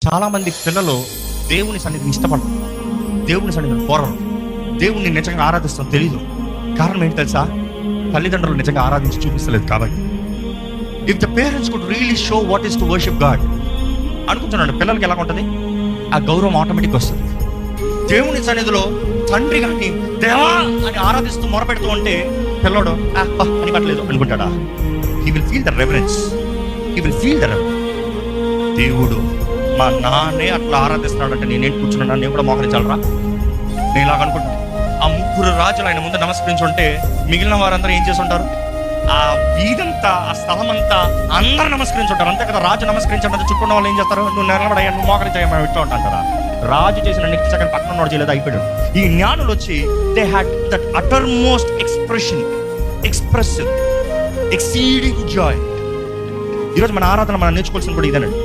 చాలామంది పిల్లలు దేవుని సన్నిధిని ఇష్టపడరు, దేవుని సన్నిధిని కోరరు, దేవుణ్ణి నిజంగా ఆరాధిస్తాం తెలీదు. కారణం ఏంటి తెలుసా? తల్లిదండ్రులు నిజంగా ఆరాధించి చూపిస్తలేదు కాబట్టి. If the parents could really show what is to worship God అనుకుంటున్నాడు, పిల్లలకి ఎలా ఉంటుంది? ఆ గౌరవం ఆటోమేటిక్ వస్తుంది. దేవుని సన్నిధిలో తండ్రి గారిని దేవా అని ఆరాధిస్తూ మొరపెడుతూ ఉంటే పిల్లడు అని పట్టలేదు అనుకుంటాడా? He will feel the reverence, he will feel the reverence. దేవుడు మా నాన్నే అట్లా ఆరాధిస్తున్నాడంటే నేనేంటి కూర్చున్నాను, నేను కూడా మోకరించాలరా? నేను ఇలాగ అనుకుంటాను. ఆ ముగ్గురు రాజులు ఆయన ముందు నమస్కరించుంటే మిగిలిన వారందరూ ఏం చేసి ఉంటారు? ఆ వీధంతా, ఆ స్థలం అంతా అందరూ నమస్కరించుంటారు, అంతే కదా. రాజు నమస్కరించడం చుట్టూ ఉన్న వాళ్ళు ఏం చేస్తారు? నువ్వు నిలబడయ్యా, నువ్వు మోకరించాయా ఇట్లా ఉంటారా? రాజు చేసిన నెక్స్ట్ సెకండ్ పక్కన ఉన్నవాడు చేయలేదు, అయిపోయాడు. ఈ జ్ఞానులు వచ్చి they had that utter most expression, expressive, exceeding Joy. ఈరోజు మన ఆరాధన మనం నేర్చుకోవాల్సింది కూడా ఇదేనండి.